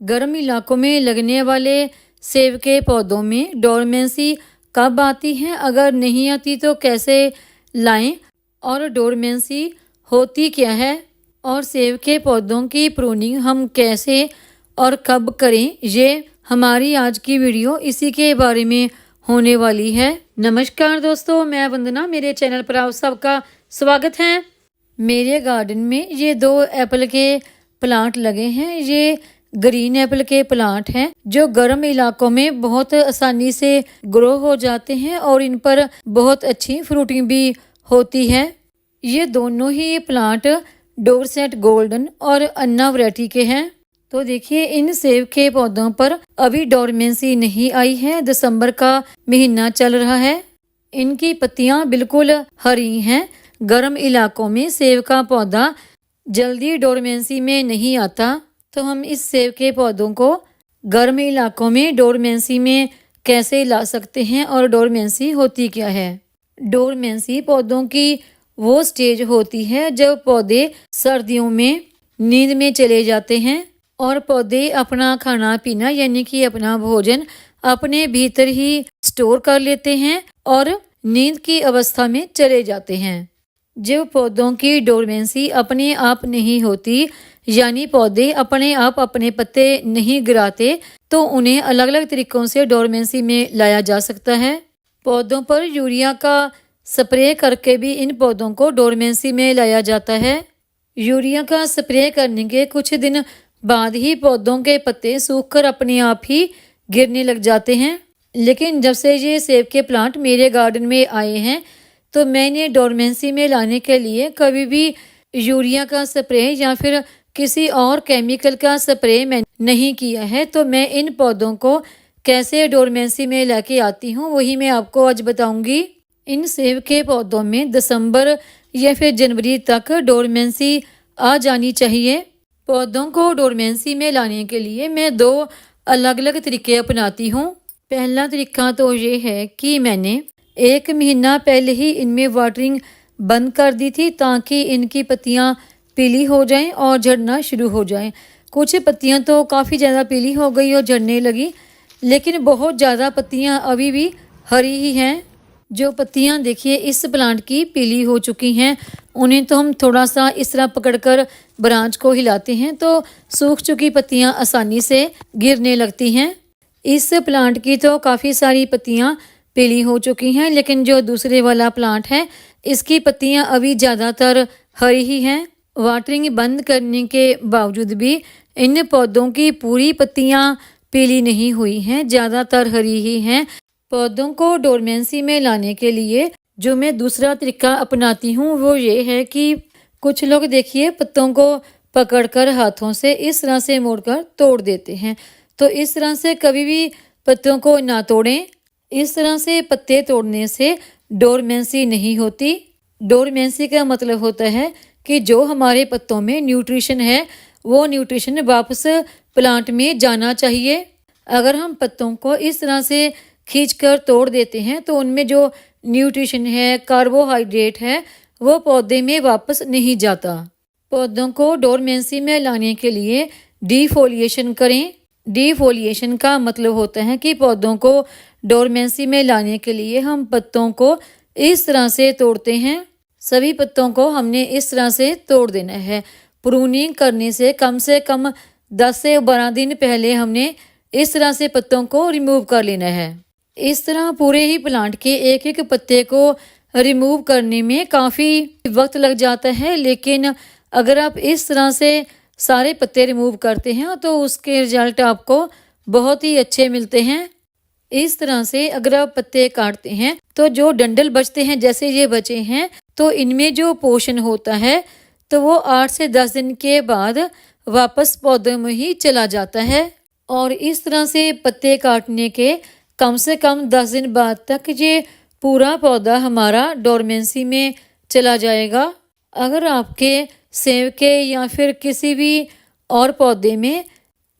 गर्म इलाकों में लगने वाले सेब के पौधों में डोरमेंसी कब आती है, अगर नहीं आती तो कैसे लाएं, और डोरमेंसी होती क्या है, और सेब के पौधों की प्रूनिंग हम कैसे और कब करें, ये हमारी आज की वीडियो इसी के बारे में होने वाली है। नमस्कार दोस्तों, मैं वंदना, मेरे चैनल पर आप सबका स्वागत है। मेरे गार्डन में ये 2 एप्पल के प्लांट लगे हैं। ये ग्रीन एप्पल के प्लांट हैं जो गर्म इलाकों में बहुत आसानी से ग्रो हो जाते हैं और इन पर बहुत अच्छी फ्रूटिंग भी होती है। ये दोनों ही प्लांट डोरसेट गोल्डन और अन्ना वैरायटी के हैं। तो देखिए, इन सेब के पौधों पर अभी डोरमेंसी नहीं आई है। दिसंबर का महीना चल रहा है। इनकी पत्तियां बिल्कुल हरी हैं। गर्म इलाकों में सेब का पौधा जल्दी डोरमेंसी में नहीं आता, तो हम इस सेब के पौधों को गर्म इलाकों में डोरमेंसी में कैसे ला सकते हैं और डोरमेंसी होती क्या है। डोरमेंसी पौधों की वो स्टेज होती है जब पौधे सर्दियों में नींद में चले जाते हैं और पौधे अपना खाना पीना यानी कि अपना भोजन अपने भीतर ही स्टोर कर लेते हैं और नींद की अवस्था में चले जाते हैं। जब पौधों की डोरमेंसी अपने आप नहीं होती, यानी पौधे अपने आप अपने पत्ते नहीं गिराते, तो उन्हें अलग अलग तरीकों से डोरमेंसी में लाया जा सकता है। पौधों पर यूरिया का स्प्रे करके भी इन पौधों को डोरमेंसी में लाया जाता है। यूरिया का स्प्रे करने के कुछ दिन बाद ही पौधों के पत्ते सूखकर अपने आप ही गिरने लग जाते हैं। लेकिन जब से ये सेब के प्लांट मेरे गार्डन में आए हैं, तो मैंने डोरमेंसी में लाने के लिए कभी भी यूरिया का स्प्रे या फिर किसी और केमिकल का स्प्रे मैं नहीं किया है। तो मैं इन पौधों को कैसे डोरमेंसी में लेके आती हूँ वही मैं आपको आज बताऊंगी। इन सेब के पौधों में दिसंबर या फिर जनवरी तक डोरमेंसी आ जानी चाहिए। पौधों को डोरमेंसी में लाने के लिए मैं 2 अलग अलग तरीके अपनाती हूँ। पहला तरीका तो ये है कि मैंने 1 महीना पहले ही इनमें वाटरिंग बंद कर दी थी ताकि इनकी पत्तियां पीली हो जाएं और झड़ना शुरू हो जाएं। कुछ पत्तियां तो काफ़ी ज़्यादा पीली हो गई और झड़ने लगी, लेकिन बहुत ज़्यादा पत्तियां अभी भी हरी ही हैं। जो पत्तियां देखिए इस प्लांट की पीली हो चुकी हैं, उन्हें तो हम थोड़ा सा इस तरह पकड़कर ब्रांच को हिलाते हैं तो सूख चुकी पत्तियां आसानी से गिरने लगती हैं। इस प्लांट की तो काफ़ी सारी पत्तियां पीली हो चुकी हैं, लेकिन जो दूसरे वाला प्लांट है इसकी पत्तियां अभी ज़्यादातर हरी ही हैं। वाटरिंग बंद करने के बावजूद भी इन पौधों की पूरी पत्तियां पीली नहीं हुई हैं, ज़्यादातर हरी ही हैं। पौधों को डोरमेंसी में लाने के लिए जो मैं दूसरा तरीका अपनाती हूँ वो ये है कि कुछ लोग देखिए पत्तों को पकड़कर हाथों से इस तरह से मोड़कर तोड़ देते हैं। तो इस तरह से कभी भी पत्तों को ना तोड़ें। इस तरह से पत्ते तोड़ने से डोरमेंसी नहीं होती। डोरमेंसी का मतलब होता है कि जो हमारे पत्तों में न्यूट्रिशन है वो न्यूट्रिशन वापस प्लांट में जाना चाहिए। अगर हम पत्तों को इस तरह से खींचकर तोड़ देते हैं तो उनमें जो न्यूट्रिशन है, कार्बोहाइड्रेट है, वो पौधे में वापस नहीं जाता। पौधों को डोरमेंसी में लाने के लिए डिफोलिएशन करें। डिफोलिएशन का मतलब होता है कि पौधों को डोरमेंसी में लाने के लिए हम पत्तों को इस तरह से तोड़ते हैं। सभी पत्तों को हमने इस तरह से तोड़ देना है। प्रूनिंग करने से कम 10 से 12 दिन पहले हमने इस तरह से पत्तों को रिमूव कर लेना है। इस तरह पूरे ही प्लांट के एक एक पत्ते को रिमूव करने में काफ़ी वक्त लग जाता है, लेकिन अगर आप इस तरह से सारे पत्ते रिमूव करते हैं तो उसके रिजल्ट आपको बहुत ही अच्छे मिलते हैं। इस तरह से अगर आप पत्ते काटते हैं तो जो डंडल बचते हैं, जैसे ये बचे हैं, तो इनमें जो पोषण होता है तो वो 8 से 10 दिन के बाद वापस पौधों में ही चला जाता है। और इस तरह से पत्ते काटने के कम से कम 10 दिन बाद तक ये पूरा पौधा हमारा डोरमेंसी में चला जाएगा। अगर आपके सेब के या फिर किसी भी और पौधे में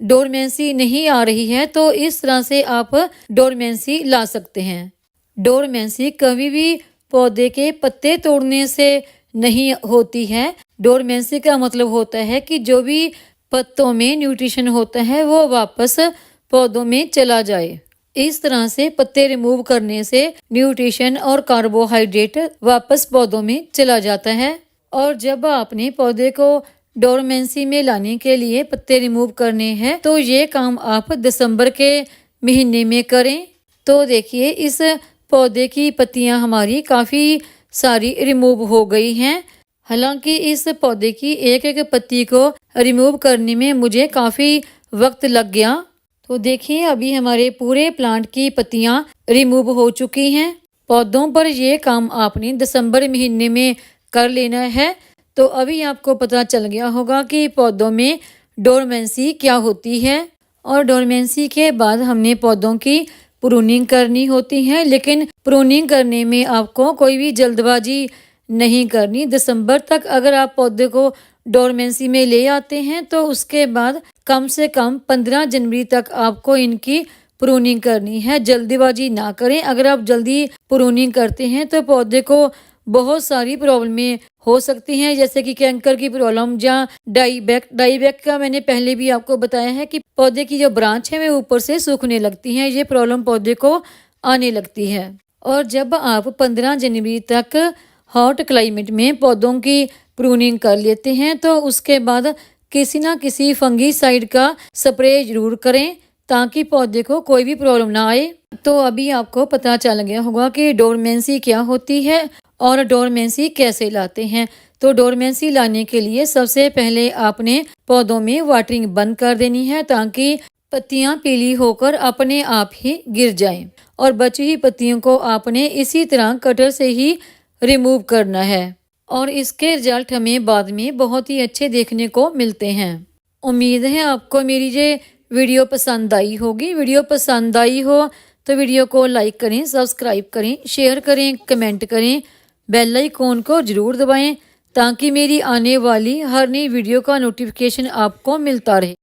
डोरमेंसी नहीं आ रही है तो इस तरह से आप डोरमेंसी ला सकते हैं। डोरमेंसी कभी भी पौधे के पत्ते तोड़ने से नहीं होती है। डोरमेंसी का मतलब होता है कि जो भी पत्तों में न्यूट्रिशन होता है वो वापस पौधों में चला जाए। इस तरह से पत्ते रिमूव करने से न्यूट्रिशन और कार्बोहाइड्रेट वापस पौधों में चला जाता है। और जब आपने पौधे को डोरमेंसी में लाने के लिए पत्ते रिमूव करने हैं तो ये काम आप दिसंबर के महीने में करें। तो देखिए इस पौधे की पत्तियां हमारी काफ़ी सारी रिमूव हो गई हैं। हालांकि इस पौधे की एक एक पत्ती को रिमूव करने में मुझे काफ़ी वक्त लग गया। तो देखिए अभी हमारे पूरे प्लांट की पत्तियां रिमूव हो चुकी हैं। पौधों पर ये काम आपने दिसंबर महीने में कर लेना है। तो अभी आपको पता चल गया होगा कि पौधों में डोरमेंसी क्या होती है। और डोरमेंसी के बाद हमने पौधों की प्रूनिंग करनी होती है, लेकिन प्रूनिंग करने में आपको कोई भी जल्दबाजी नहीं करनी। दिसंबर तक अगर आप पौधे को डोरमेंसी में ले आते हैं तो उसके बाद कम से कम 15 जनवरी तक आपको इनकी प्रूनिंग करनी है। जल्दीबाजी ना करें। अगर आप जल्दी प्रूनिंग करते हैं तो पौधे को बहुत सारी प्रॉब्लमें हो सकती हैं, जैसे कि कैंकर की प्रॉब्लम या डाईबैक का मैंने पहले भी आपको बताया है कि पौधे की जो ब्रांच है वे ऊपर से सूखने लगती हैं। ये प्रॉब्लम पौधे को आने लगती है। और जब आप 15 जनवरी तक हॉट क्लाइमेट में पौधों की प्रूनिंग कर लेते हैं तो उसके बाद किसी ना किसी फंगीसाइड का स्प्रे जरूर करें ताकि पौधे को कोई भी प्रॉब्लम ना आए। तो अभी आपको पता चल गया होगा कि डोरमेंसी क्या होती है और डोरमेंसी कैसे लाते हैं। तो डोरमेंसी लाने के लिए सबसे पहले आपने पौधों में वाटरिंग बंद कर देनी है ताकि पत्तियां पीली होकर अपने आप ही गिर जाएं। और बची हुई पत्तियों को आपने इसी तरह कटर से ही रिमूव करना है और इसके रिजल्ट हमें बाद में बहुत ही अच्छे देखने को मिलते हैं। उम्मीद है आपको मेरी ये वीडियो पसंद आई होगी। वीडियो पसंद आई हो तो वीडियो को लाइक करें, सब्सक्राइब करें, शेयर करें, कमेंट करें, बेल आइकॉन को ज़रूर दबाएं ताकि मेरी आने वाली हर नई वीडियो का नोटिफिकेशन आपको मिलता रहे।